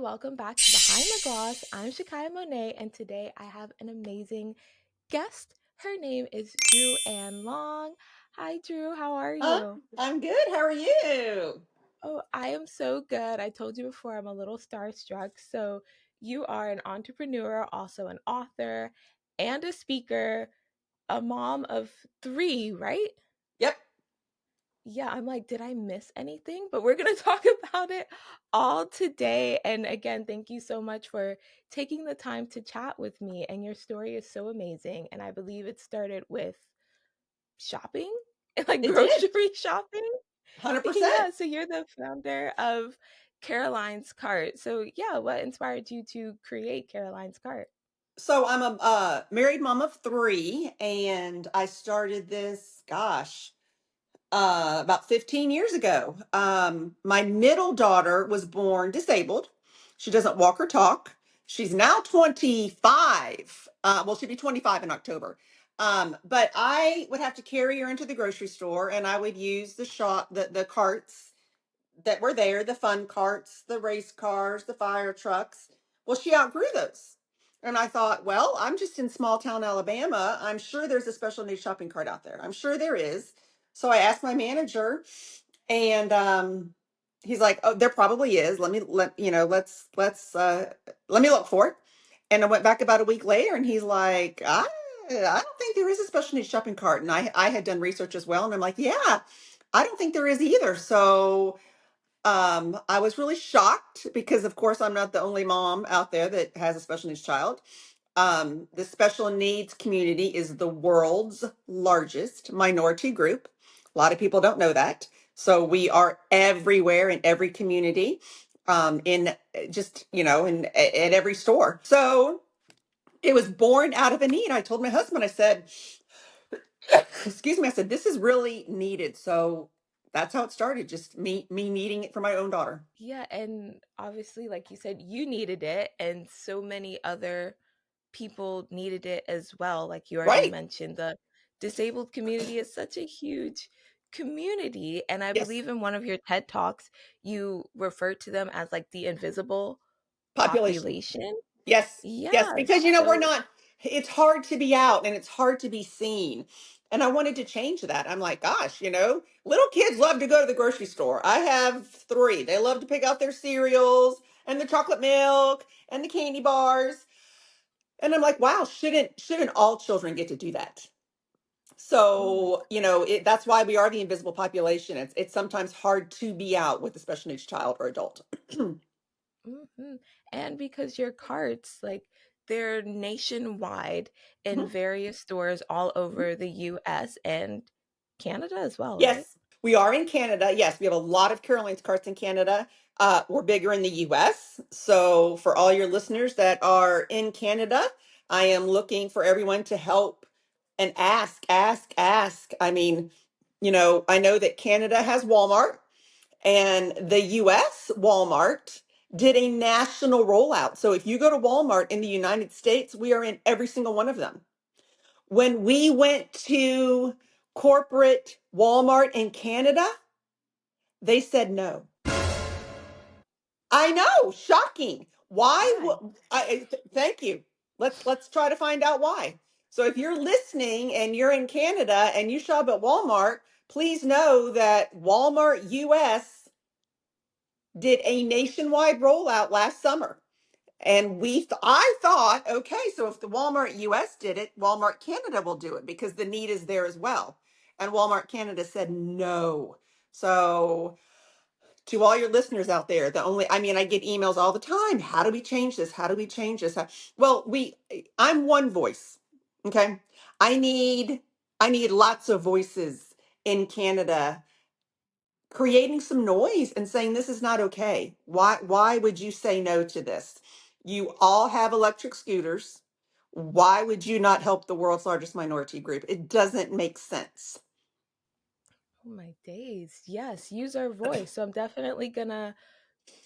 welcome back to Behind the Gloss. I'm Shakaya Monet, and today I have an amazing guest. Her name is Drew Ann Long. Hi, Drew. How are Huh? you? I'm good. How are you? Oh, I am so good. I told you before, I'm a little starstruck. So, you are an entrepreneur, also an author, and a speaker, a mom of three, right? Yep. Yeah, I'm like, did I miss anything? But we're going to talk about it all today. And again, thank you so much for taking the time to chat with me. And your story is so amazing. And I believe it started with shopping, like It did. grocery shopping. 100%. Yeah, so you're the founder of Caroline's Cart. So, yeah, what inspired you to create Caroline's Cart? So I'm a married mom of three, and I started this, about 15 years ago. My middle daughter was born disabled. She doesn't walk or talk. She's now 25. Well, she'll be 25 in October. But I would have to carry her into the grocery store, and I would use the carts that were there, the fun carts, the race cars, the fire trucks. Well, she outgrew those. And I thought, well, I'm just in small town Alabama. I'm sure there's a special needs shopping cart out there. I'm sure there is. So I asked my manager, and he's like, "Oh, there probably is. Let me look for it." And I went back about a week later, and he's like, I don't think there is a special needs shopping cart. And I had done research as well, and I'm like, yeah, I don't think there is either. So I was really shocked because, of course, I'm not the only mom out there that has a special needs child. The special needs community is the world's largest minority group. A lot of people don't know that. So we are everywhere in every community, in just, at every store. So it was born out of a need. I told my husband, I said, excuse me, I said, this is really needed. So that's how it started. Just me needing it for my own daughter. Yeah, and obviously, like you said, you needed it, and so many other people needed it as well. Like you already Right. mentioned, the disabled community is such a huge community. And I Yes. believe in one of your TED Talks, you refer to them as like the invisible Population. population. Yes. Yes. Yeah. Because, we're So, not, it's hard to be out and it's hard to be seen. And I wanted to change that. I'm like, gosh, little kids love to go to the grocery store. I have three. They love to pick out their cereals and the chocolate milk and the candy bars. And I'm like, wow, shouldn't all children get to do that? oh my. So, that's why we are the invisible population. It's sometimes hard to be out with a special needs child or adult. Mhm. And because your carts, like, they're nationwide in Mhm. various stores all over the US and Canada as well, right? Yes, we are in Canada. Yes, we have a lot of Caroline's carts in Canada. We're bigger in the US. So, for all your listeners that are in Canada, I am looking for everyone to help and ask. I mean, I know that Canada has Walmart, and the US Walmart did a national rollout. So, if you go to Walmart in the United States, we are in every single one of them. When we went to corporate Walmart in Canada, they said no. I know, shocking. Why? Why? Thank you. Let's try to find out why. So if you're listening and you're in Canada and you shop at Walmart, please know that Walmart US did a nationwide rollout last summer. And I thought, okay, so if the Walmart US did it, Walmart Canada will do it because the need is there as well. And Walmart Canada said no. So to all your listeners out there, I get emails all the time. How do we change this? How do we change this? Well, I'm one voice. Okay. I need, I need lots of voices in Canada creating some noise and saying this is not okay. Why would you say no to this? You all have electric scooters. Why would you not help the world's largest minority group? It doesn't make sense. Oh my days. Yes, use our voice. So I'm definitely gonna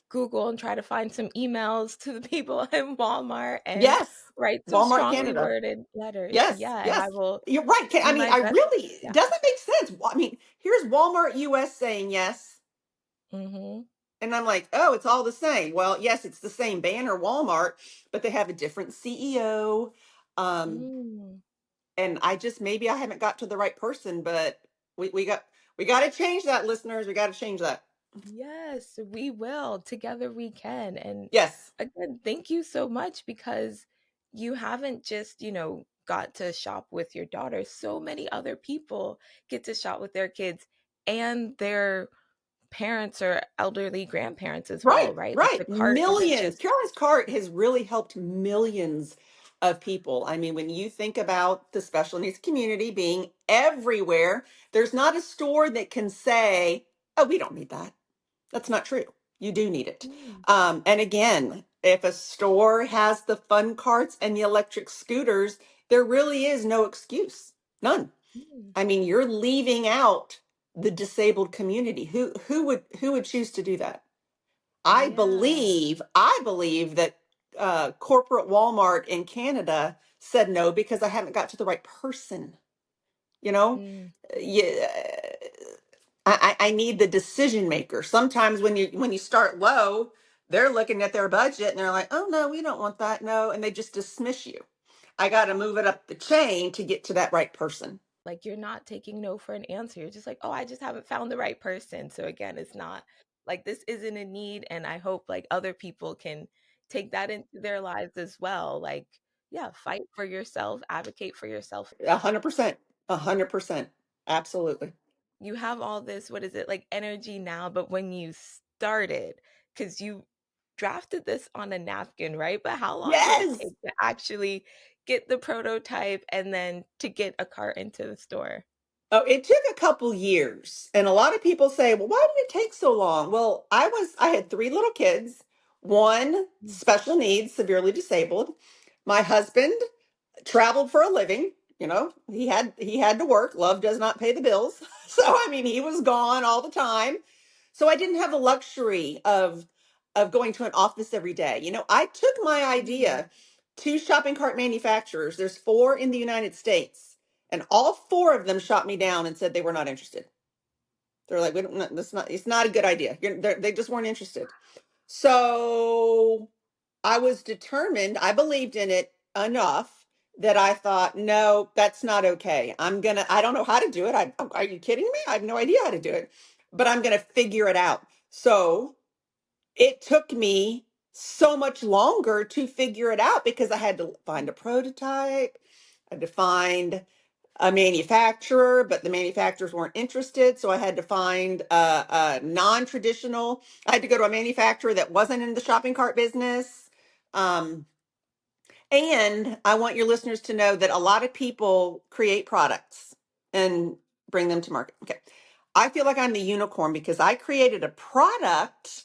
Google and try to find some emails to the people in Walmart and Yes. write some Walmart strongly Canada. worded letters. Yes, Yeah, and I yes. will You're right. do my best. It Yeah. doesn't make sense. Here's Walmart US saying yes. Mhm. And I'm like, oh, it's all the same. Well, yes, it's the same banner, Walmart, but they have a different CEO. Um, Mm. and I just, maybe I haven't got to the right person, but we got to change that, listeners. We got to change that. Yes, we will. Together we can. And Yes. again, thank you so much because you haven't just, got to shop with your daughter. So many other people get to shop with their kids and their parents or elderly grandparents as Right, well, right? Like right. the cart isn't Millions. just Carolyn's Cart has really helped millions of people. I mean, when you think about the special needs community being everywhere, there's not a store that can say, oh, we don't need that. That's not true. You do need it. mm, And again, if a store has the fun carts and the electric scooters, there really is no excuse. None. mm, I mean, you're leaving out the disabled community. Who would choose to do that? yeah. I believe that corporate Walmart in Canada said no because I haven't got to the right person. You know, Mm, yeah, I need the decision maker. Sometimes when you start low, they're looking at their budget and they're like, oh no, we don't want that, no, and they just dismiss you. I got to move it up the chain to get to that right person. like you're not taking no for an answer. You're just like, oh, I just haven't found the right person. So again, it's not like this isn't a need. And I hope like other people can take that into their lives as well. Like, yeah, fight for yourself, advocate for yourself. 100%, 100%, absolutely. You have all this, what is it, like energy now, but when you started, because you drafted this on a napkin, right? But how long did it Yes. take to actually get the prototype and then to get a cart into the store? Oh, it took a couple years. And a lot of people say, well, why did it take so long? Well, I had three little kids, one Mm, special needs, severely disabled. My husband traveled for a living. He had to work. Love does not pay the bills. So I mean, he was gone all the time. So I didn't have the luxury of going to an office every day. I took my mm, idea to shopping cart manufacturers. There's four in the United States, and all four of them shot me down and said they were not interested. They're like, we don't. That's not. It's not a good idea. They just weren't interested. So I was determined. I believed in it enough that I thought, no, that's not okay. I don't know how to do it. Are you kidding me? I have no idea how to do it, but I'm going to figure it out. So it took me so much longer to figure it out because I had to find a prototype. I had to find a manufacturer, but the manufacturers weren't interested. So I had to find a non-traditional. I had to go to a manufacturer that wasn't in the shopping cart business. Um, and I want your listeners to know that a lot of people create products and bring them to market. Okay. I feel like I'm the unicorn because I created a product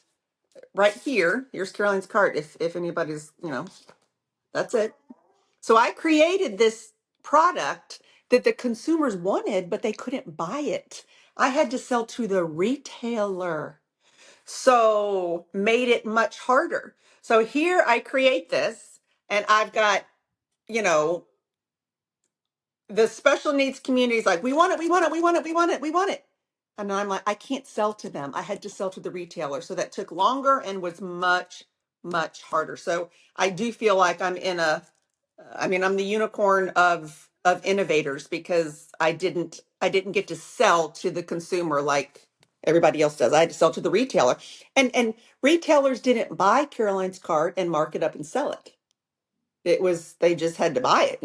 right here. Here's Caroline's cart. If anybody's, that's it. So I created this product that the consumers wanted, but they couldn't buy it. I had to sell to the retailer. So made it much harder. So here I create this and I've got, you know, the special needs community is like, we want it, we want it, we want it, we want it, we want it. And I'm like, I can't sell to them. I had to sell to the retailer. So that took longer and was much, much harder. So I do feel like I'm the unicorn of innovators because I didn't get to sell to the consumer like everybody else does. I had to sell to the retailer. And retailers didn't buy Caroline's cart and mark it up and sell it. They just had to buy it.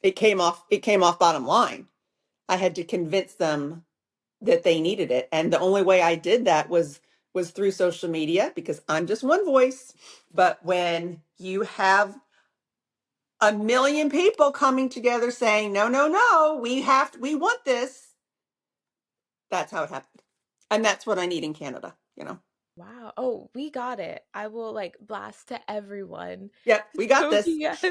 It came off bottom line. I had to convince them that they needed it. And the only way I did that was through social media because I'm just one voice. But when you have a million people coming together saying, no, no, no, we want this, that's how it happened. And that's what I need in Canada. wow. Oh, we got it. I will like blast to everyone. Yep, we got So this. yes,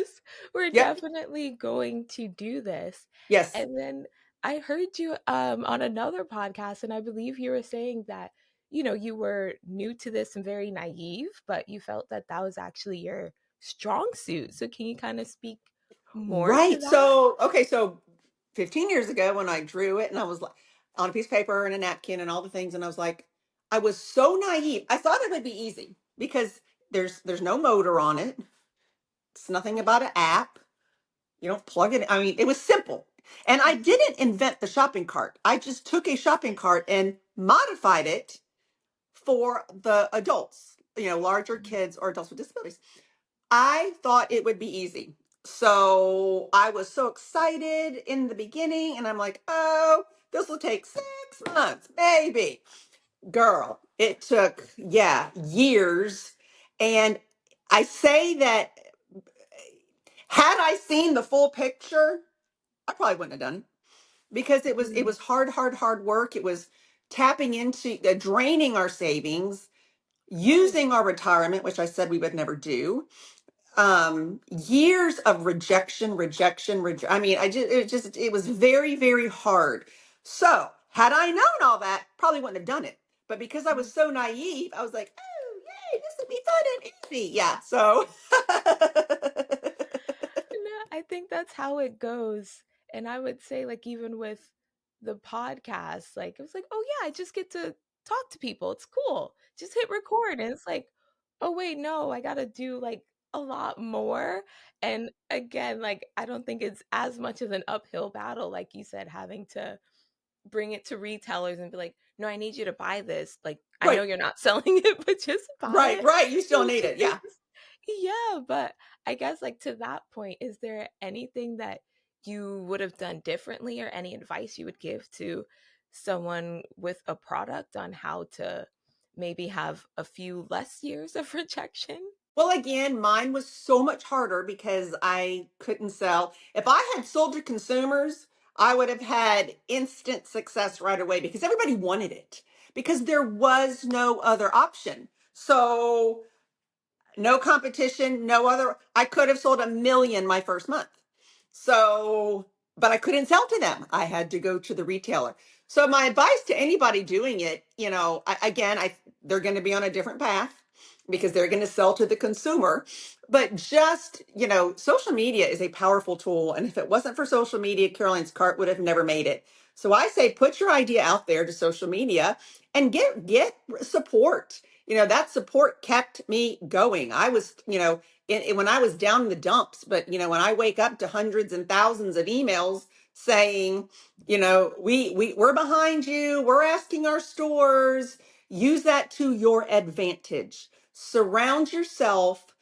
we're Yep, definitely going to do this. yes. And then I heard you on another podcast, and I believe you were saying that, you were new to this and very naive, but you felt that that was actually your strong suit. So can you kind of speak more to Right. that? So, okay, so 15 years ago when I drew it and I was like on a piece of paper and a napkin and all the things, and I was like, I was so naive. I thought it would be easy because there's no motor on it. It's nothing about an app. You don't plug it. I mean, it was simple. And I didn't invent the shopping cart. I just took a shopping cart and modified it for the adults, larger Mhm. kids or adults with disabilities. I thought it would be easy. So I was so excited in the beginning, and I'm like, oh, this will take 6 months, maybe. Girl, it took, yeah, years. And I say that had I seen the full picture, I probably wouldn't have done it because it was Mm, hard, hard, hard work. It was tapping into draining our savings, of course. using our retirement, which I said we would never do. Years of I mean, it was very, very hard. So had I known all that, probably wouldn't have done it. But because I was Mm. so naive, I was like, oh yay, this will be fun and easy. Yeah. So No, I think that's how it goes. And I would say, like, even with the podcast, like, it was like, oh, yeah, I just get to talk to people. It's cool. Just hit record. And it's like, oh, wait, no, I got to do like a lot more. And again, like, I don't think it's as much of an uphill battle, like you said, having to bring it to retailers and be like, no, I need you to buy this. Like, I know right, you're not selling it, but just buy right, it. right. You still need it. Because Yeah. yeah, but I guess like to that point, is there anything that you would have done differently or any advice you would give to someone with a product on how to maybe have a few less years of rejection? Well, again, mine was so much harder because I couldn't sell. If I had sold to consumers, I would have had instant success right away because everybody wanted it because there was no other option. So no competition, no other. I could have sold 1 million my first month. So, but I couldn't sell to them. I had to go to the retailer. So my advice to anybody doing it, they're going to be on a different path because they're going to sell to the consumer. But just, social media is a powerful tool. And if it wasn't for social media, Caroline's cart would have never made it. So I say put your idea out there to social media and get support. That support kept me going. I was, when I was down in the dumps, but when I wake up to hundreds and thousands of emails saying, we're behind you, we're asking our stores, use that to your advantage. Surround yourself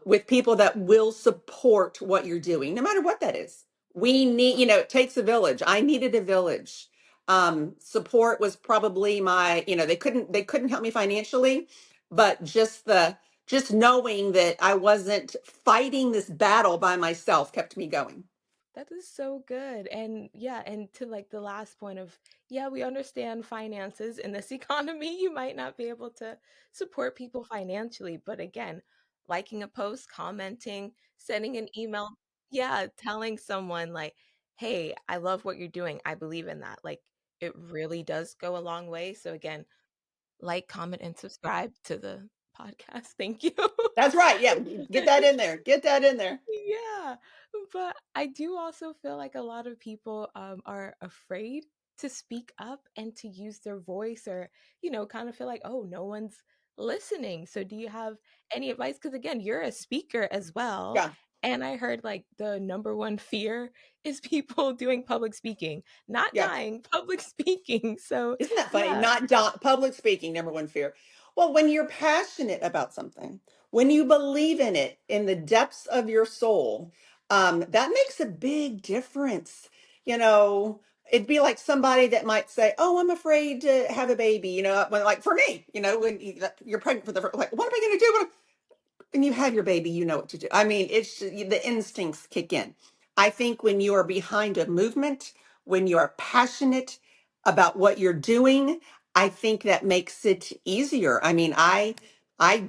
with people that will support what you're doing, no matter what that is. We need, it takes a village. I needed a village. Support was probably they couldn't help me financially, but just knowing that I wasn't fighting this battle by myself kept me going. That is so good. And yeah, and to like the last point of, yeah, we understand finances in this economy. You might not be able to support people financially, but again, liking a post, commenting, sending an email, yeah, telling someone like, hey, I love what you're doing. I believe in that. Like, it really does go a long way. So again, like, comment, and subscribe to the podcast. Thank you. That's right. Yeah, get that in there. Get that in there. Yeah, but I do also feel like a lot of people are afraid to speak up and to use their voice or, kind of feel like, oh, no one's listening. So, do you have any advice? Because again, you're a speaker as well. Yeah. And I heard like the number one fear is people doing public speaking, not Yeah. dying, public speaking. So, Isn't that funny? yeah, Public speaking, number one fear. Well, when you're passionate about something, when you believe in it in the depths of your soul, that makes a big difference. You know, it'd be like somebody that might say, "Oh, I'm afraid to have a baby." When, like for me, when you're pregnant for like, what am I going to do? When you have your baby, you know what to do. I mean, it's the instincts kick in. I think when you are behind a movement, when you are passionate about what you're doing, I think that makes it easier. I mean, I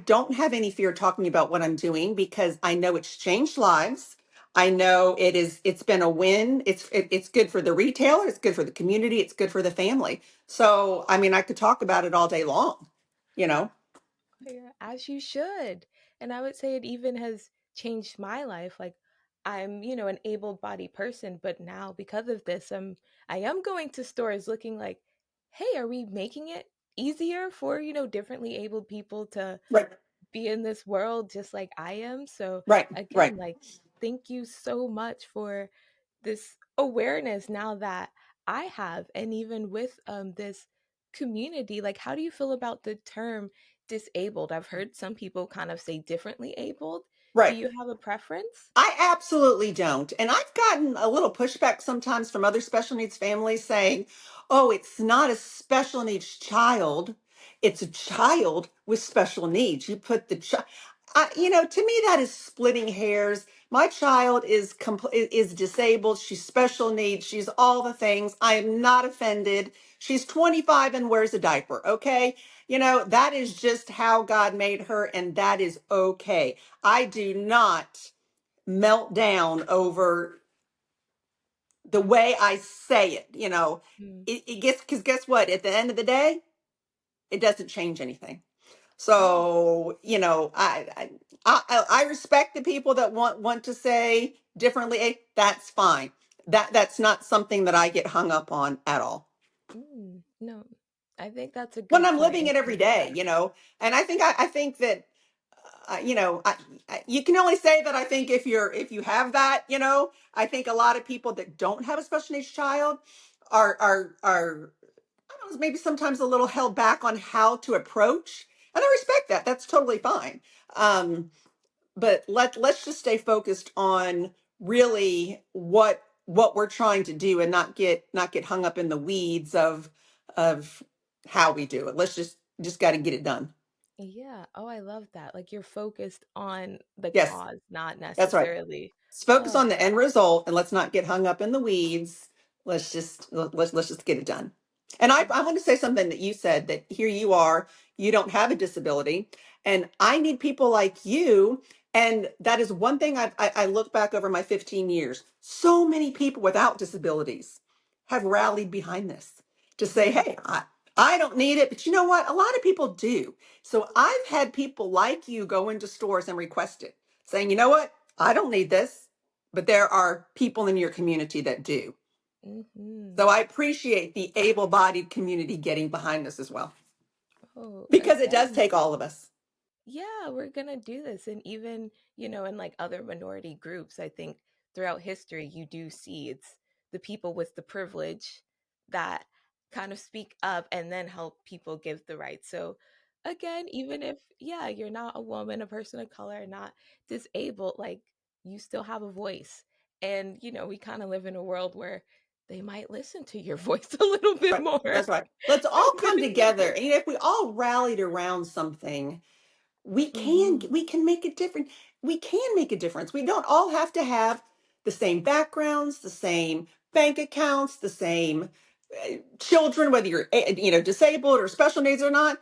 don't have any fear talking about what I'm doing because I know it's changed lives. I know it's been a win. It's good for the retailer, it's good for the community, it's good for the family. So, I mean, I could talk about it all day long, you know. yeah, as you should. And I would say it even has changed my life. Like I'm, an able-bodied person, but now because of this, I am going to stores looking like, hey, are we making it easier for, differently abled people to Right. be in this world just like I am. So Right. Right. again, like thank you so much for this awareness now that I have, and even with this community, like how do you feel about the term disabled? I've heard some people kind of say differently abled. Do Right. you have a preference? I absolutely don't. And I've gotten a little pushback sometimes from other special needs families saying, oh, it's not a special needs child. It's a child with special needs. You put the child, to me, that is splitting hairs. My child is disabled. She's special needs. She's all the things. I am not offended. She's 25 and wears a diaper. Okay. That is just how God made her, and that is okay. I do not melt down over the way I say it. Mm. It gets, because guess what? At the end of the day, it doesn't change anything. Oh. So, I respect the people that want to say differently. That's fine. That's not something that I get hung up on at all. No, I think that's a When good I'm point. living And it every day, yeah. and I think that you can only say that. I think if you have that, I think a lot of people that don't have a special needs child are I don't know, maybe sometimes a little held back on how to approach, and I respect that. That's totally fine. Um, but let's just stay focused on really what we're trying to do, and not get hung up in the weeds of how we do it. Let's just got to get it done. Yeah. Oh, I love that. Like you're focused on the Yes, cause, not that's right. necessarily. Let's focus Oh, on the end result, and let's not get hung up in the weeds. Let's just get it done. And I want to say something that you said, that here you are, you don't have a disability, and I need people like you. And that is one thing I look back over my 15 years. So many people without disabilities have rallied behind this to say, mm, hey, I don't need it, but you know what? A lot of people do. So I've had people like you go into stores and request it, saying, you know what? I don't need this, but there are people in your community that do. mm-hmm. So I appreciate the able bodied community getting behind this as well, Oh, because it does again, take all of us. yeah, we're gonna do this. And even, in like other minority groups, I think throughout history, you do see it's the people with the privilege that kind of speak up and then help people give the right. So again, even if, yeah, you're not a woman, a person of color, not disabled, like you still have a voice. And, we kind of live in a world where they might listen to your voice a little bit Right. more That's right. Let's all than come together. others. And if we all rallied around something, we can Hmm. we can make a difference. We can make a difference. We don't all have to have the same backgrounds, the same bank accounts, the same children, whether you're disabled or special needs or not.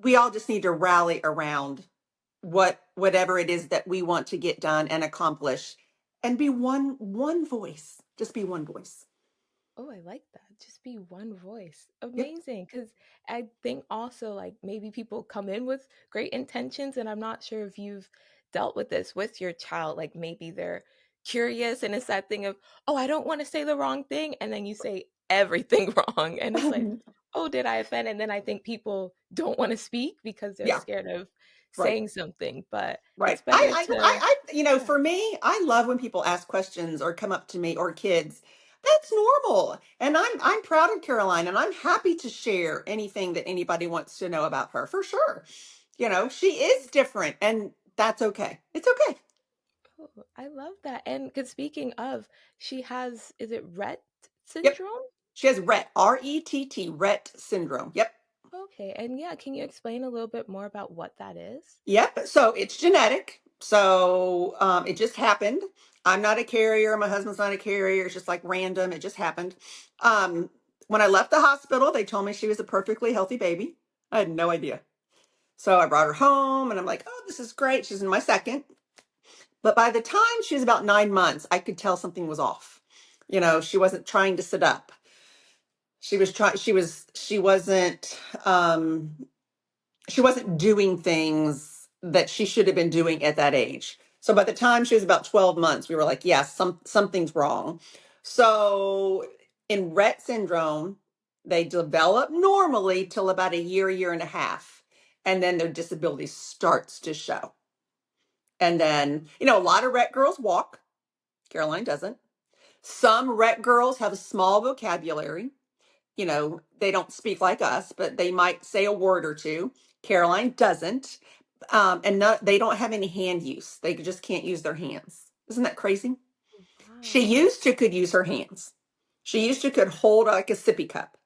We all just need to rally around whatever it is that we want to get done and accomplish, and be one voice. Just be one voice. Oh, I like that. Just be one voice. Yep. Amazing. Because I think also, like, maybe people come in with great intentions, and I'm not sure if you've dealt with this with your child. Like, maybe they're curious, and it's that thing of, oh, I don't want to say the wrong thing. And then you say everything wrong. And it's like, oh, did I offend? And then I think people don't want to speak because they're Yeah. scared of Right. saying something. But Right. it's better to, yeah. For me, I love when people ask questions or come up to me, or kids. That's normal. And I'm proud of Caroline, and I'm happy to share anything that anybody wants to know about her, for sure. She is different, and that's okay. It's okay. Oh, I love that. And because speaking of, she has, is it Rett Yep. syndrome? She has Rett, Rett, Rett syndrome. Yep. Okay. And yeah, can you explain a little bit more about what that is? Yep. So it's genetic. So it just happened. I'm not a carrier. My husband's not a carrier. It's just like random. It just happened. Um, when I left the hospital, they told me she was a perfectly healthy baby. I had no idea. So I brought her home, and I'm like, oh, this is great. She's in my second. But by the time she was about 9 months, I could tell something was off. She wasn't trying to sit up. She was trying, she wasn't doing things that she should have been doing at that age. So by the time she was about 12 months, we were like, yeah, something's wrong. So in Rett syndrome, They develop normally till about a year and a half, and then their disability starts to show. And then, a lot of Rett girls walk. Caroline doesn't. Some Rett girls have a small vocabulary. They don't speak like us, but they might say a word or two. Caroline doesn't. And they don't have any hand use. They just can't use their hands. Isn't that crazy? She Wow. used to could use her hands. She used to could hold like a sippy cup.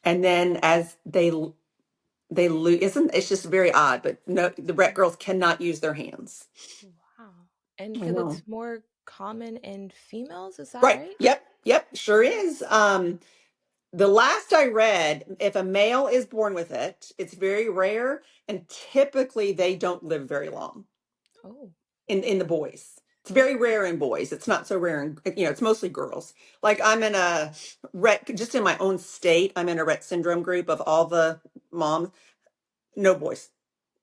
And then as they lose, isn't it's just very odd, but no, the Rett girls cannot use their hands. Wow. And I because know. it's more common in females, is that Right. right? Yep, sure is. The last I read, if a male is born with it, it's very rare, and typically they don't live very long Oh, in the boys. It's very okay. rare in boys. It's not so rare in, it's mostly girls. Like I'm in a Rett, just in my own state, I'm in a Rett syndrome group of all the moms. No boys.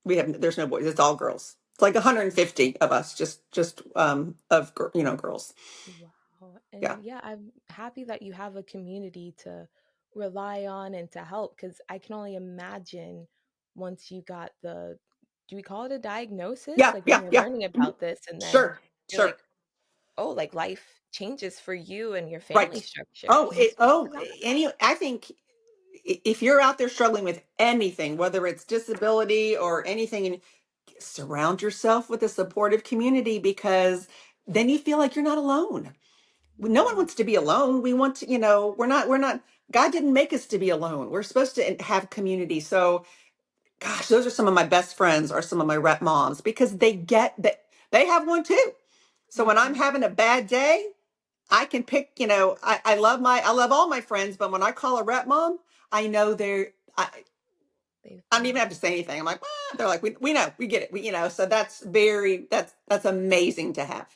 There's no boys. It's all girls. It's like 150 of us, just of girls. Wow. Yeah. And yeah, I'm happy that you have a community to rely on and to help because I can only imagine once you got do we call it a diagnosis? Yeah, Like when yeah, you're yeah. learning Mhm. about this and then Sure, you're like, sure. oh, like life changes for you and your family Right. structure. Can you speak to that? I think if you're out there struggling with anything, whether it's disability or anything, and surround yourself with a supportive community because then you feel like you're not alone. No one Yeah. wants to be alone. We want to, we're not, God didn't make us to be alone. We're supposed to have community. So, gosh, those are some of my best friends are some of my rep moms because they get that they have one too. So when I'm Hmm. having a bad day, I can pick, I love all my friends, but when I call a rep mom, I know They've I don't been even have there. to say anything. I'm like, they're like, we know, we get it. So that's amazing to have.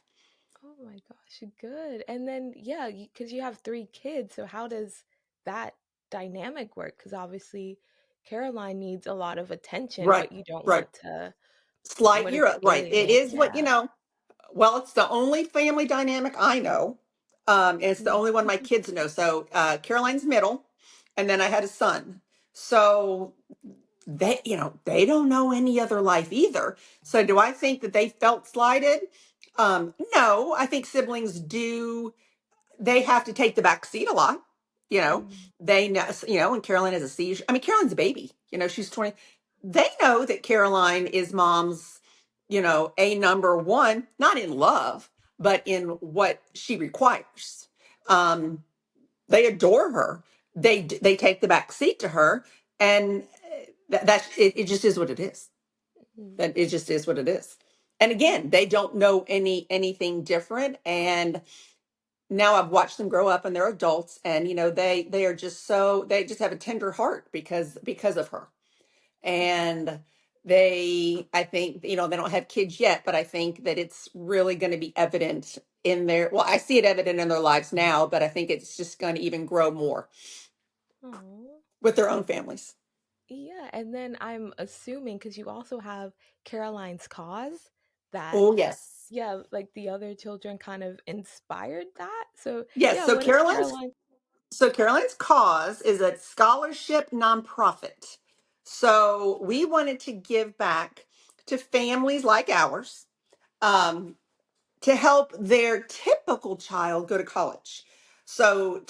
Oh my gosh, good. And then, yeah, because you have three kids, so how does that dynamic work? Because obviously, Caroline needs a lot of attention, Right, but you don't right. want to, Slight, what is you're it, right. It alienate? is what, Yeah. well, it's the only family dynamic I know. And it's the Mm. only one my kids know. So Caroline's middle, and then I had a son. So they don't know any other life either. So do I think that they felt slighted? No, I think siblings do. They have to take the back seat a lot. You know, Mm. they know, when Caroline has a seizure, I mean, Caroline's a baby, she's 20. They know that Caroline is mom's, a number one, not in love, but in what she requires. Um, they adore her. They take the back seat to her, and that's it. It just is what it is. Mm. That it just is what it is. And again, they don't know anything different. And now I've watched them grow up, and they're adults, and they are just they just have a tender heart because of her. And I think they don't have kids yet, but I think that it's really going to be evident in their well, I see it evident in their lives now, but I think it's just going to even grow more Oh. with their own families. Yeah, and then I'm assuming because you also have Caroline's cause that, Oh yes. yeah, like the other children kind of inspired that. So, Yes, yeah, what is Caroline? so Caroline's cause is a scholarship nonprofit. So we wanted to give back to families like ours, um, to help their typical child go to college. So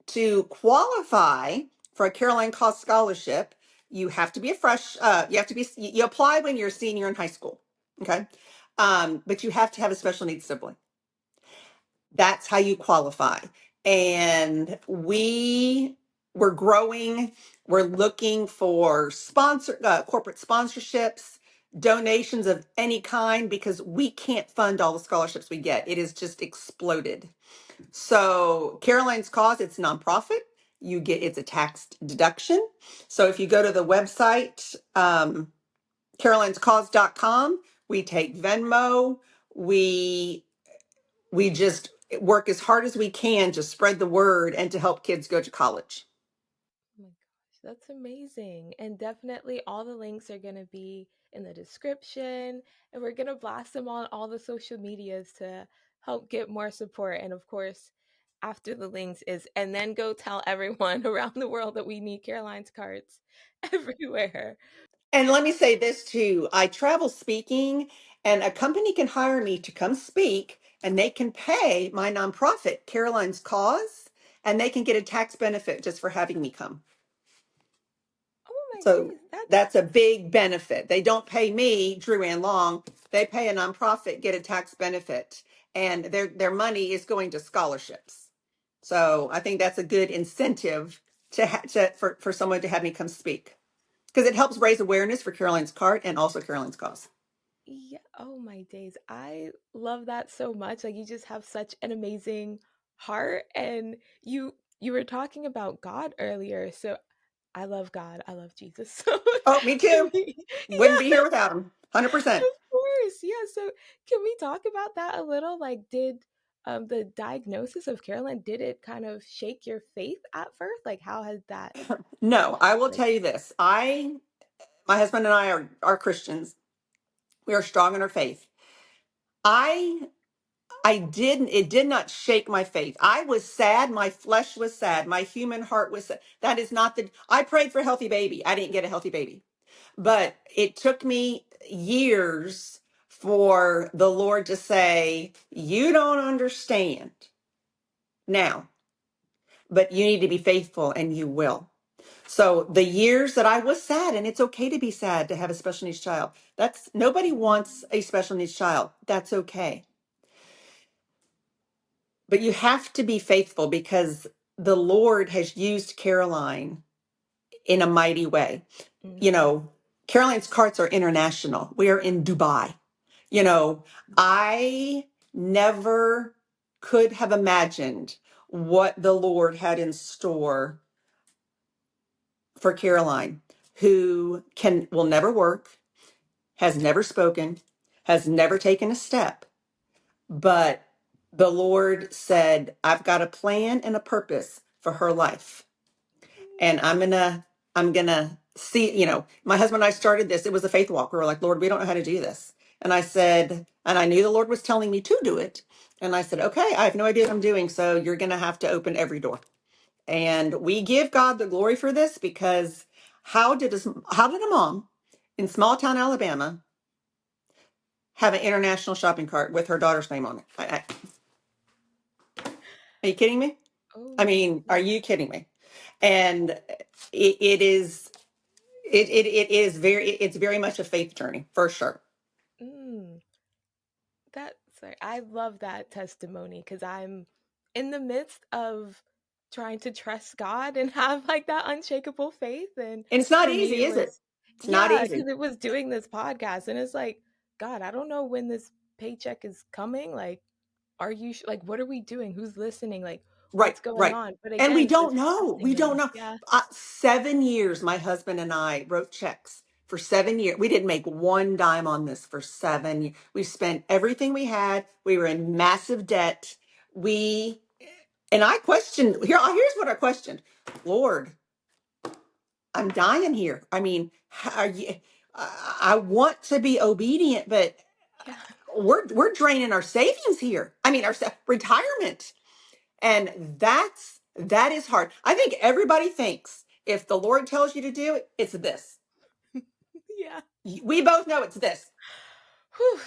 to qualify for a Caroline Cause scholarship, you have to be you apply when you're a senior in high school. Okay. But you have to have a special needs sibling. That's how you qualify. And we're growing. We're looking for corporate sponsorships, donations of any kind, because we can't fund all the scholarships we get. It has just exploded. So Caroline's Cause, it's nonprofit. It's a tax deduction. So if you go to the website, carolinescause.com, we take Venmo. We we just work as hard as we can to spread the word and to help kids go to college. Oh my gosh, that's amazing. And definitely all the links are going to be in the description, and we're going to blast them on all the social medias to help get more support. And of course, after the links is, and then go tell everyone around the world that we need Caroline's carts everywhere. And let me say this too. I travel speaking, and a company can hire me to come speak, and they can pay my nonprofit, Caroline's Cause, and they can get a tax benefit just for having me come. Oh my So days, that's that's a big benefit. They don't pay me, Drew Ann Long. They pay a nonprofit, get a tax benefit, and their money is going to scholarships. So I think that's a good incentive for someone to have me come speak because it helps raise awareness for Caroline's Cart and also Caroline's Cause. yeah, oh my days. I love that so much. Like you just have such an amazing heart, and you were talking about God earlier. So I love God. I love Jesus. So Oh, me can too. we Wouldn't be yeah, here without him. 100%. of course. Yeah, so can we talk about that a little? Like did the diagnosis of Caroline, did it kind of shake your faith at first? Like how has that No, I will like tell you this. My husband and I are Christians. We are strong in our faith. I it did not shake my faith. I was sad. My flesh was sad. My human heart was sad. That is not I prayed for a healthy baby. I didn't get a healthy baby, but it took me years for the Lord to say, you don't understand now, but you need to be faithful and you will. So the years that I was sad, and it's okay to be sad to have a special needs child. That's nobody wants a special needs child. That's okay. But you have to be faithful because the Lord has used Caroline in a mighty way. You mm, know, Caroline's carts are international. We are in Dubai. You know, I never could have imagined what the Lord had in store for Caroline, who can will never work, has never spoken, has never taken a step. But the Lord said, I've got a plan and a purpose for her life. And I'm gonna see, my husband and I started this. It was a faith walk. We were like, Lord, we don't know how to do this. And I said, and I knew the Lord was telling me to do it. And I said, okay, I have no idea what I'm doing. So you're gonna have to open every door. And we give God the glory for this because how did a mom in small town Alabama have an international shopping cart with her daughter's name on it? Are you kidding me? oh I my mean, are days. you kidding me? And it is it's very much a faith journey for sure. Mm. That sorry, I love that testimony because I'm in the midst of trying to trust God and have like that unshakable faith. And And it's not for me, easy, it is it? was, It's not yeah, easy. because it was doing this podcast. And it's like, God, I don't know when this paycheck is coming. Like, are you like, what are we doing? Who's listening? Like, Right, what's going right. on? But And we again, don't just know. trusting We don't Him. know. Yeah. 7 years, my husband and I wrote checks for 7 years. We didn't make one dime on this for 7 years. We spent everything we had. We were in massive debt. We and I questioned here's what I questioned. Lord, I'm dying here. I mean, how are you I want to be obedient, but Yeah. we're draining our savings here. I mean, our retirement. And that is hard. I think everybody thinks if the Lord tells you to do it, it's this. Yeah. We both know it's this. Whew.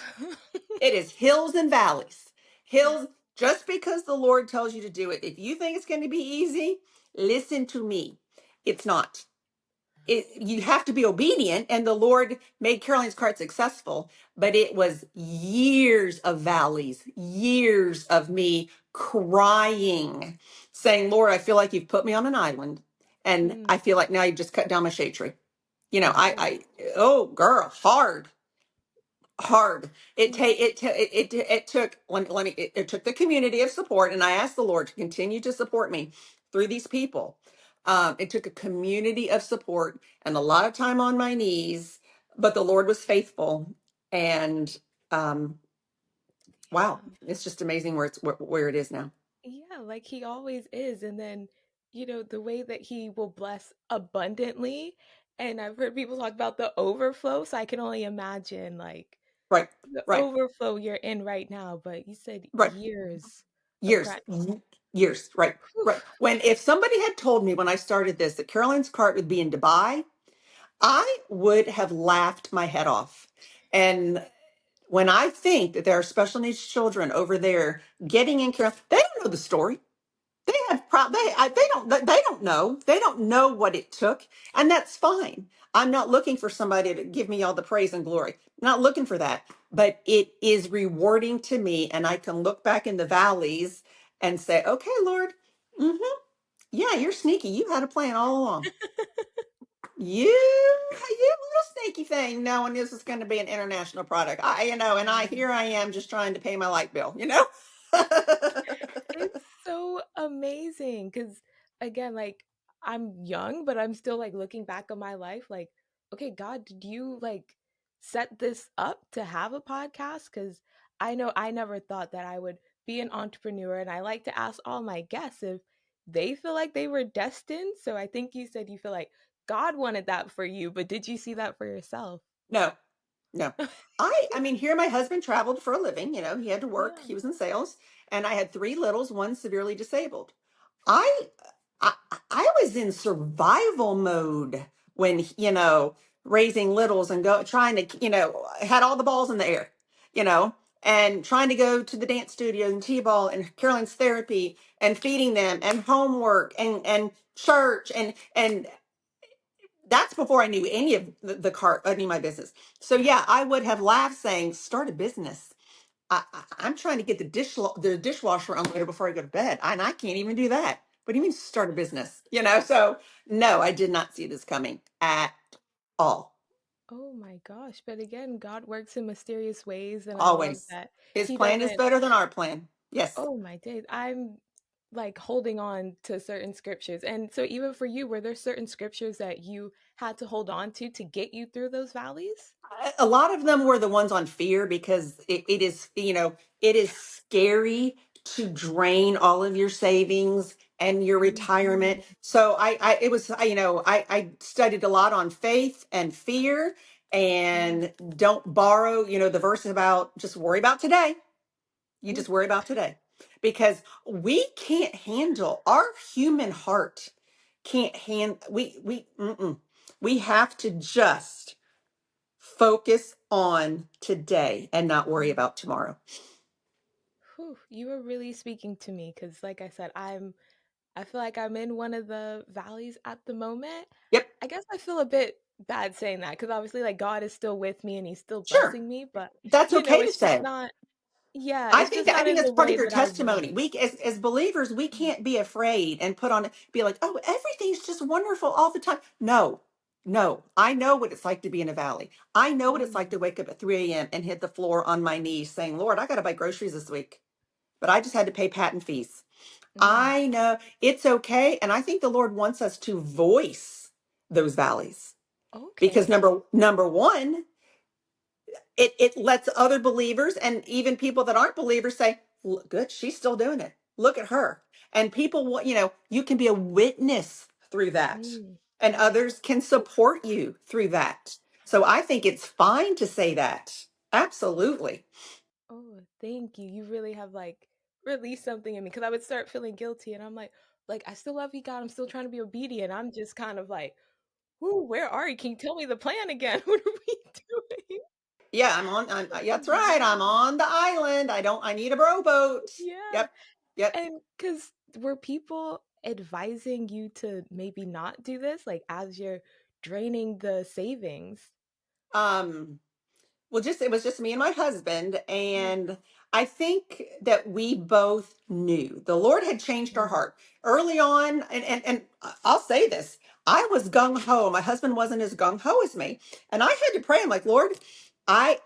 It is hills and valleys. Yeah. Hills, just because the Lord tells you to do it. If you think it's going to be easy, listen to me. It's not. You have to be obedient, and the Lord made Caroline's cart successful, but it was years of valleys, years of me crying, saying, Lord, I feel like you've put me on an island, and Mm. I feel like now you've just cut down my shade tree. Oh. Oh girl, hard. Yeah. It took it took the community of support, and I asked the Lord to continue to support me through these people. It took a community of support and a lot of time on my knees, but the Lord was faithful, and um, wow, Yeah. it's just amazing where it is now. Yeah, like he always is. And then, the way that he will bless abundantly. And I've heard people talk about the overflow. So I can only imagine like Right, the right, overflow you're in right now. But you said right. years of Years. crying. Years, right, Whew. right. When if somebody had told me when I started this that Caroline's cart would be in Dubai, I would have laughed my head off. And when I think that there are special needs children over there getting in care, they don't know the story. They have they don't know. They don't know what it took, and that's fine. I'm not looking for somebody to give me all the praise and glory. I'm not looking for that. But it is rewarding to me, and I can look back in the valleys and say, "Okay, Lord, hmm yeah, you're sneaky. You had a plan all along. You little sneaky thing, knowing this is going to be an international product. And here I am just trying to pay my light bill. It's so amazing because, again, like, I'm young, but I'm still like looking back on my life, like, okay, God, did you like set this up to have a podcast? Because I know I never thought that I would be an entrepreneur, and I like to ask all my guests if they feel like they were destined. So I think you said you feel like God wanted that for you, but did you see that for yourself? No, no. I mean, here my husband traveled for a living. He had to work. Yeah. He was in sales, and I had three littles, one severely disabled. I, I, I was in survival mode when raising littles and go trying to had all the balls in the air, you know, and trying to go to the dance studio and t-ball and Caroline's therapy and feeding them and homework and church and that's before I knew any of any of my business. So yeah, I would have laughed saying, start a business. I'm trying to get the dishwasher unloaded before I go to bed, and I can't even do that. What do you mean start a business? So no, I did not see this coming at all. Oh my gosh. But again, God works in mysterious ways, and I love Always, that his He plan is doesn't. better than our plan. Yes. Oh my days. I'm like holding on to certain scriptures. And so even for you, were there certain scriptures that you had to hold on to get you through those valleys? A lot of them were the ones on fear because it is, it is scary to drain all of your savings and your retirement. Mhm. So it was, I studied a lot on faith and fear Yeah. and don't borrow, the verse about just worry about today. You Ooh. just worry about today because we can't handle our human heart can't we have to just focus on today and not worry Mm. about tomorrow. Whew, you were really speaking to me because, like I said, I feel like I'm in one of the valleys at the moment. Yep. I guess I feel a bit bad saying that because obviously, like, God is still with me and He's still Sure. blessing me, but That's okay to it's just say. not. Yeah, I it's think just that I not think in that's the part of way your that I want testimony. it. We as believers, we Mm. can't be afraid and be like, oh, everything's just wonderful all the time. No, no. I know what it's like to be in a valley. I know what it's like Mm. to wake up at 3 a.m. and hit the floor on my knees saying, Lord, I gotta buy groceries this week. But I just had to pay patent fees. Mm. I know it's okay. And I think the Lord wants us to voice those valleys. Because Okay. number one, it lets other believers and even people that aren't believers say, "Look, good, she's still doing it. Look at her." And people want, you can be a witness through that. Mm. And Okay. others can support you through that. So I think it's fine to say that. Absolutely. Oh, thank you. You really have like released something in me because I would start feeling guilty, and I'm like I still love you, God. I'm still trying to be obedient. I'm just kind of like, "Whoo, where are you? Can you tell me the plan again? What are we doing?" Yeah, that's right. I'm on the island. I need a rowboat. Yeah. Yep. Yep. And because were people advising you to maybe not do this, like as you're draining the savings? Um, Well, it was just me and my husband, Yeah. and I think that we both knew the Lord had changed our Mm. heart early on. And I'll say this: I was gung ho. My husband wasn't as gung ho as me, and I had to pray. I'm like, Lord, I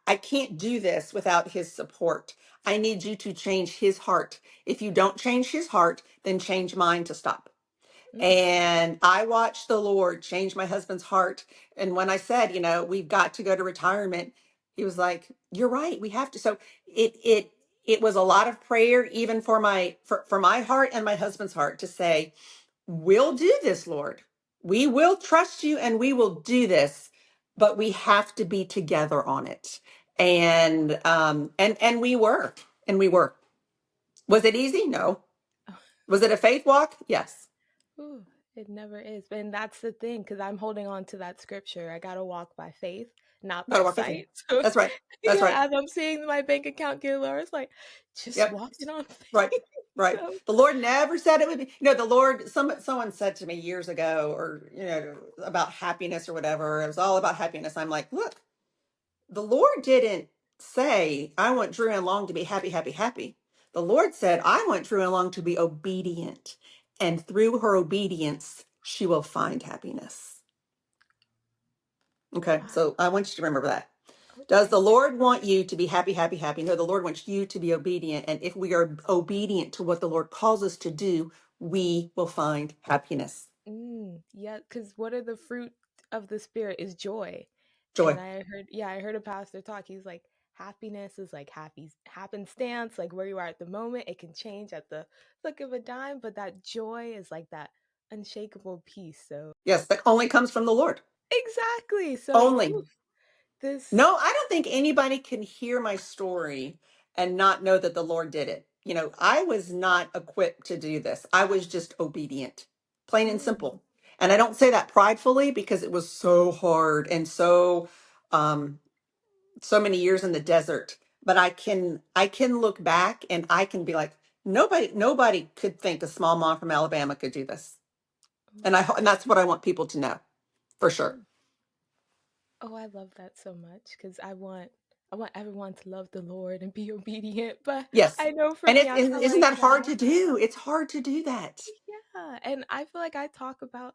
I can't do this without His support. I need you to change his heart. If you don't change his heart, then change mine to stop. Mm. And I watched the Lord change my husband's heart. And when I said, we've got to go to retirement, he was like, "You're right. We have to." So it was a lot of prayer, even for my heart and my husband's heart, to say, "We'll do this, Lord. We will trust you, and we will do this, but we have to be together on it." And we were, and we were. Was it easy? No. Was it a faith walk? Yes. Ooh, it never is. And that's the thing, because I'm holding on to that scripture. I gotta walk by faith, not Gotta by walk by faith. sight. So That's right. That's right. yeah, as I'm seeing my bank account get lower, it's like just Yep. walking on Right. faith. Right. So The Lord never said it would be, the Lord, someone said to me years ago, or, about happiness or whatever. It was all about happiness. I'm like, look, the Lord didn't say, I want Drew and Long to be happy, happy, happy. The Lord said, I want Drew and Long to be obedient. And through her obedience, she will find happiness. Okay. wow. So I want you to remember that. Does the Okay. Lord want you to be happy, happy, happy? No, the Lord wants you to be obedient. And if we are obedient to what the Lord calls us to do, we will find happiness, Yeah, because what are the fruit of the spirit is joy. And joy. I heard a pastor talk. He's like, happiness is like happy happenstance, like where you are at the moment. It can change at the flick of a dime, but that joy is like that unshakable peace. So Yes, that only comes from the Lord. exactly. So Only. whew, this No, I don't think anybody can hear my story and not know that the Lord did it. I was not equipped to do this. I was just obedient, plain and mm, simple. And I don't say that pridefully because it was so hard and um, so many years in the desert. But I can look back and I can be like, nobody could think a small mom from Alabama could do this. ooh, And that's what I want people to know for sure. ooh. Oh, I love that so much because I want everyone to love the Lord and be obedient. But Yes. I know for And me, I feel isn't like that hard to do? It's hard to do that. yeah, and I feel like I talk about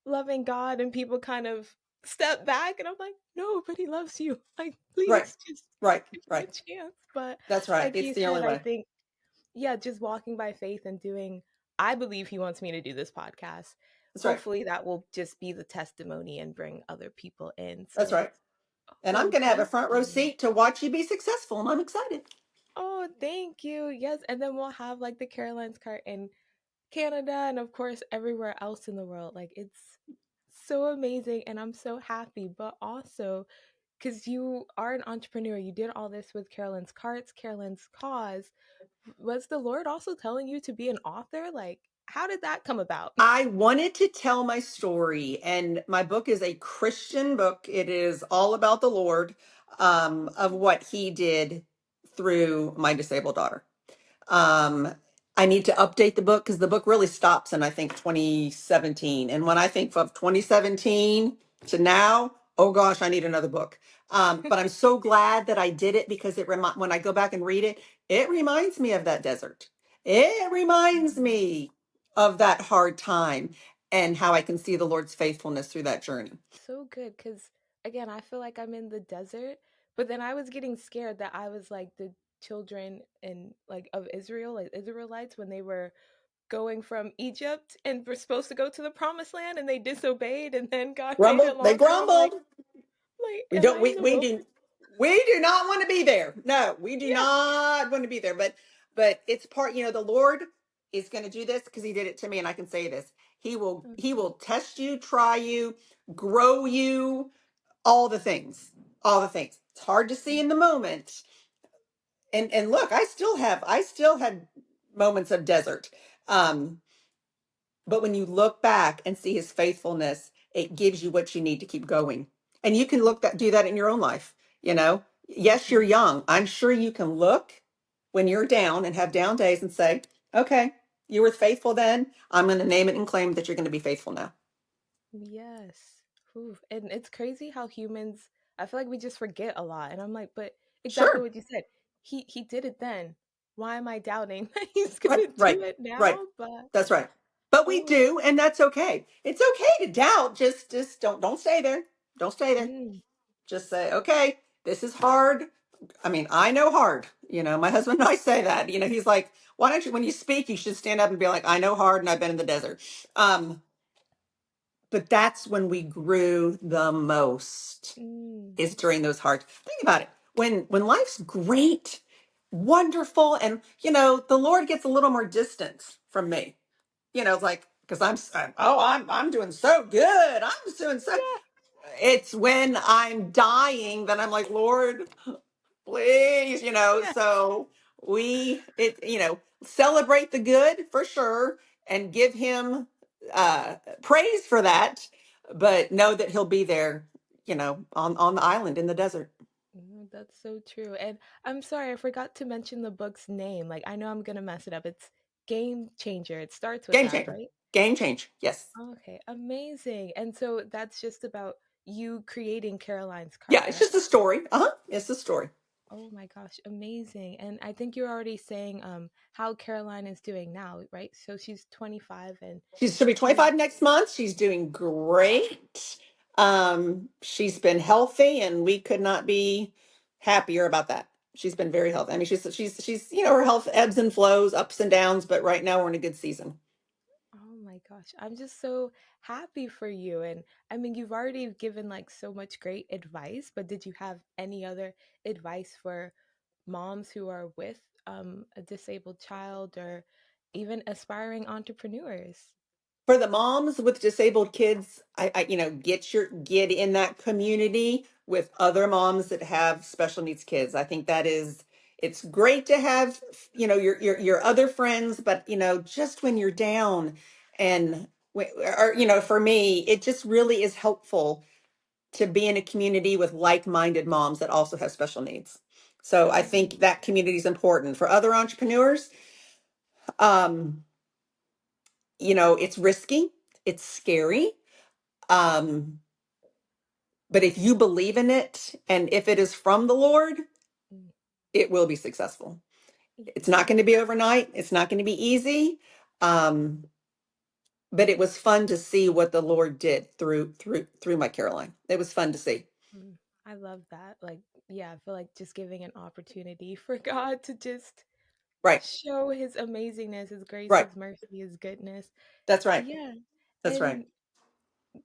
loving God and people kind of step back and I'm like, "No, but he loves you. Like, Right. please just Right. give me a Right. chance." But That's right. like It's you the only said, I way. think yeah, just walking by faith and doing I believe he wants me to do this podcast. That's right. Hopefully that will just be the testimony and bring other people in. That's So, right. And I'm oh, going to have a thank front row you. seat to watch you be successful. And I'm excited. Oh, thank you. Yes, and then we'll have like the Caroline's cart in Canada and of course everywhere else in the world. Like it's so amazing and I'm so happy, but also because you are an entrepreneur, you did all this with Carolyn's Carts, Carolyn's Cause. Was the Lord also telling you to be an author? Like, how did that come about? I wanted to tell my story, and my book is a Christian book. It is all about the Lord, of what he did through my disabled daughter. Um, I need to update the book because the book really stops in, I think, 2017. And when I think of 2017 to now, oh gosh, I need another book. But I'm so glad that I did it because when I go back and read it, it reminds me of that desert. It reminds me of that hard time and how I can see the Lord's faithfulness through that journey. So good because again, I feel like I'm in the desert, but then I was getting scared that I was like the children in like of Israel, like Israelites when they were going from Egypt and were supposed to go to the promised land and they disobeyed and then God made it They longer. I'm grumbled. like, We am don't I in the wilderness? we do not want to be there. No, we do Yeah. not want to be there. But it's part, the Lord is going to do this because he did it to me and I can say this. He will test you, try you, grow you, all the things. All the things. It's hard to see in the moment. And look, I still had moments of desert. Um but when you look back and see his faithfulness, it gives you what you need to keep going. And you can do that in your own life. Yes, you're Mhm. young. I'm sure you can look when you're down and have down days and say, okay, you were faithful then. I'm going to name it and claim that you're going to be faithful now. Yes. Ooh. And it's crazy how humans, I feel like we just forget a lot. And I'm like, but exactly Sure. what you said. He did it then. Why am I doubting that he's Right, gonna right, do it right. now? But That's right. But we oh, do, and that's okay. It's okay to doubt. Just don't stay there. Don't stay there. mm, Just say, okay, this is hard. I mean, I know hard. My husband and I say that. He's like, why don't you, when you speak, you should stand up and be like, I know hard and I've been in the desert. Um, but that's when we grew the most, mm, is during those hard. Think about it. When life's great, wonderful, and the Lord gets a little more distance from me. It's like because I'm doing so good. I'm doing so. yeah, It's when I'm dying that I'm like, Lord, please, yeah. so celebrate the good for sure and give him praise for that, but know that he'll be there, on the island in the desert. That's so true. And I'm sorry, I forgot to mention the book's name. Like, I know I'm gonna mess it up. It's Game Changer. It starts with Game that, changer. right? Game change. Yes. Okay, amazing. And so that's just about you creating Caroline's Yeah, cart, it's right? just a story. Uh-huh. It's a story. Oh my gosh, amazing. And I think you're already saying how Caroline is doing now, right? So she's 25 and She'll be she's 25 next month. She's doing great. She's been healthy, and we could not be happier about that. She's been very healthy. I mean, she's her health ebbs and flows, ups and downs, but right now we're in a good season. Oh my gosh, I'm just so happy for you. And I mean, you've already given like so much great advice, but did you have any other advice for moms who are with a disabled child or even aspiring entrepreneurs? For the moms with disabled kids, get in that community with other moms that have special needs kids. I think that is it's great to have, your other friends, but just when you're down, and or for me, it just really is helpful to be in a community with like-minded moms that also have special needs. So I think Mm, that community is important for other entrepreneurs. Um, it's risky, it's scary. Um, but if you believe in it and if it is from the Lord, mm, it will be successful. It's not going to yeah. be overnight. It's not going to be easy. Um, but it was fun to see what the Lord did through my Caroline. It was fun to see. Mm, I love that. Like, yeah, I feel like just giving an opportunity for God to just Right. show his amazingness, his grace, Right. his mercy, his goodness. That's right. Yeah. That's right. And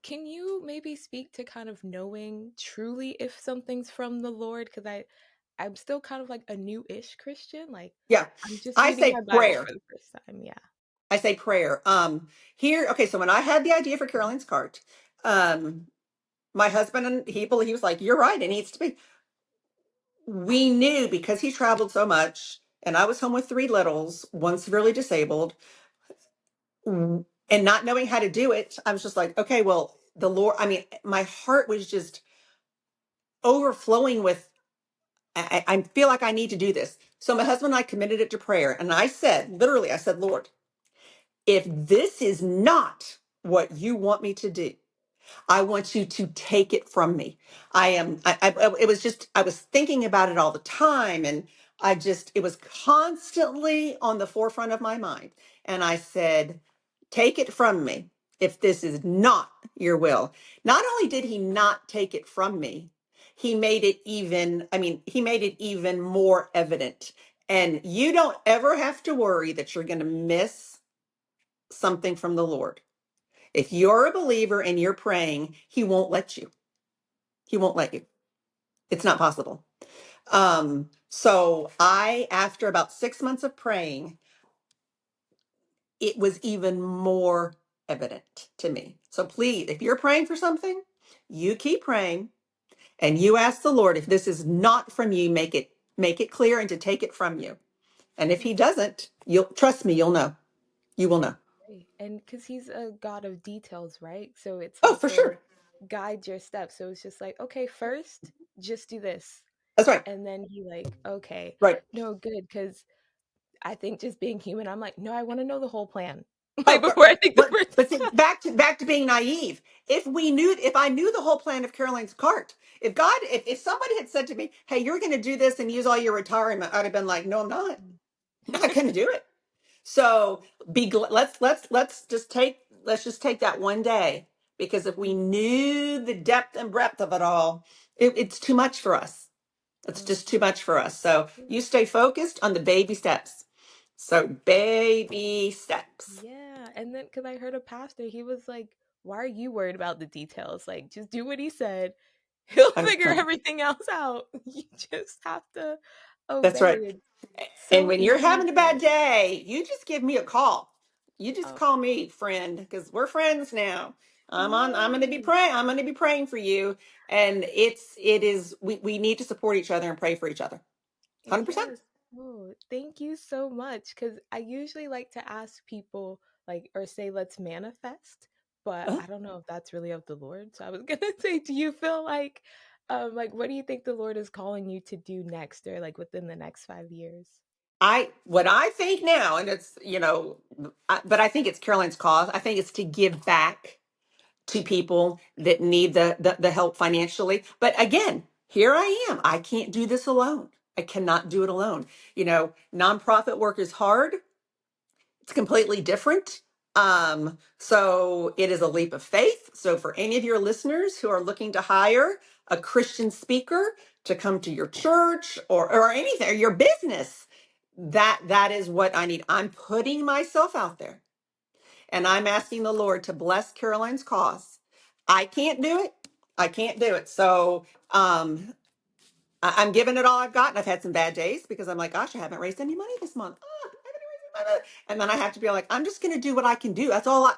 can you maybe speak to kind of knowing truly if something's from the Lord? Because I'm still kind of like a new-ish Christian. Like Yeah. I'm just I reading say my Bible prayer. for the first time. Yeah. I say prayer. Here, okay, so when I had the idea for Caroline's cart, um, my husband, and he was like, "You're right, it needs to be." We knew, because he traveled so much, and I was home with three littles, one severely disabled, and not knowing how to do it, I was just like, okay, well, the Lord, I mean, my heart was just overflowing with, I feel like I need to do this. So my husband and I committed it to prayer. And I said, literally, I said, Lord, if this is not what you want me to do, I want you to take it from me. It was just, I was thinking about it all the time. And it was constantly on the forefront of my mind. And I said, take it from me if this is not your will. Not only did he not take it from me, he made it even more evident. And you don't ever have to worry that you're going to miss something from the Lord. If you're a believer and you're praying, he won't let you. He won't let you. It's not possible. After about 6 months of praying, it was even more evident to me. So please, if you're praying for something, you keep praying and you ask the Lord, if this is not from you, make it clear and to take it from you. And if he doesn't, you'll trust me, you'll know. You will know. Right. And because he's a God of details, right? So it's Oh, like for he'll sure. guide your steps. So it's just like, okay, first, just do this. That's right. And then he like, okay, Right. no, good. Because I think just being human, I'm like, no, I want to know the whole plan. Like Oh, before I think the first but see, step. back to being naive. If I knew the whole plan of Caroline's cart, if somebody had said to me, "Hey, you're going to do this and use all your retirement," I'd have been like, "No, I'm not. Not going to do it." So let's just take that one day, because if we knew the depth and breadth of it all, it's too much for us. It's Oh, just too much for us. So yeah. you stay focused on the baby steps. So baby steps. Yeah, and then because I heard a pastor, he was like, "Why are you worried about the details? Like, just do what he said. He'll figure 100%. everything else out. You just have to That's obey." right. It's And so when you're easy having a bad to, day, you just give me a call. You just oh, call me, friend, because we're friends now. I'm going to be yes, praying. I'm going to be praying for you. And we need to support each other and pray for each other. 100%. yes. Oh, thank you so much. Because I usually like to ask people, like, or say, let's manifest, but Uh, I don't know if that's really of the Lord. So I was gonna say, do you feel like, what do you think the Lord is calling you to do next, or like within the next 5 years? what I think now, and it's, but I think it's Caroline's cause. I think it's to give back to people that need the help financially. But again, here I am. I can't do this alone. I cannot do it alone. Nonprofit work is hard. It's completely different. So it is a leap of faith. So for any of your listeners who are looking to hire a Christian speaker to come to your church or anything, or your business, that is what I need. I'm putting myself out there and I'm asking the Lord to bless Caroline's cause. I can't do it. I can't do it. So I'm giving it all I've got. And I've had some bad days because I'm like, gosh, I haven't raised any money this month. Oh, I haven't raised any money. And then I have to be like, I'm just going to do what I can do. That's all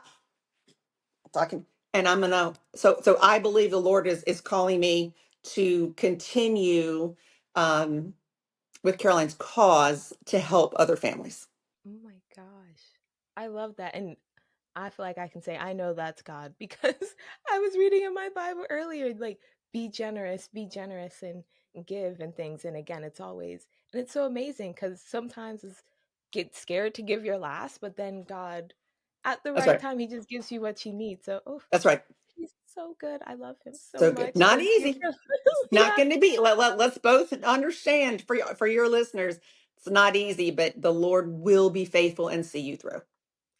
I can. And I'm going to, so I believe the Lord is calling me to continue um, with Caroline's cause to help other families. Oh my gosh. I love that. And I feel like I can say I know that's God because I was reading in my Bible earlier, like be generous and give and things. And again, it's always and it's so amazing because sometimes it's get scared to give your last, but then God, at the That's right right. time, He just gives you what you need. So, oh, That's right. He's so good. I love Him so So good. much. Not Thank you easy. for It's not yeah. going to be. Let's both understand for your listeners. It's not easy, but the Lord will be faithful and see you through.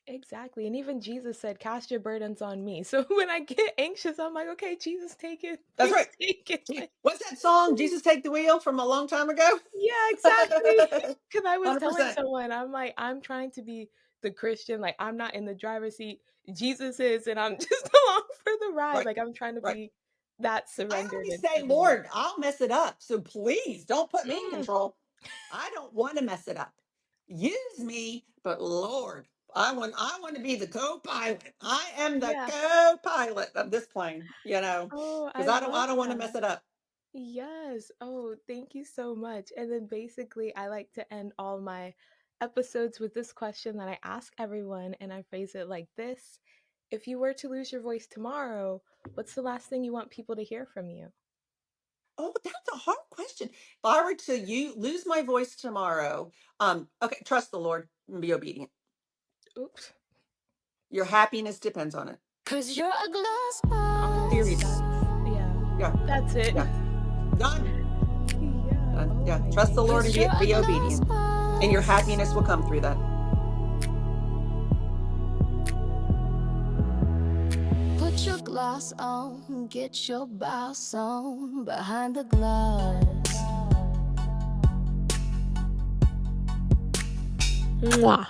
Exactly. And even Jesus said, cast your burdens on me. So when I get anxious, I'm like, okay, Jesus, take it. That's Please right. take it. Like, What's that song? please. Jesus Take the Wheel from a long time ago? Yeah, exactly. Because I was telling 100%. someone, I'm like, I'm trying to be the Christian. Like, I'm not in the driver's seat. Jesus is, and I'm just along for the ride. Right. Like, I'm trying to Right. be that I surrendered always and say, submitted. Lord, I'll mess it up. So please don't put me in Mm, control. I don't want to mess it up. Use me, but Lord, I want to be the co-pilot. I am the yeah. co-pilot of this plane, Oh, because I I don't love I don't want to mess that. it up. Yes. Oh, thank you so much. And then basically, I like to end all my episodes with this question that I ask everyone, and I phrase it like this. If you were to lose your voice tomorrow, what's the last thing you want people to hear from you? Oh, that's a hard question. If I were to lose my voice tomorrow, okay, trust the Lord and be obedient. Oops. Your happiness depends on it. 'Cause you're a glass Honestly, Period. house. yeah, Yeah, that's it. yeah. Done. Yeah. Done. Oh Yeah. my Trust the Lord and 'Cause goodness. be you're a be glass obedient, and your house. happiness will come through that. Put your glass on, get your boss on behind the glass. Mwah.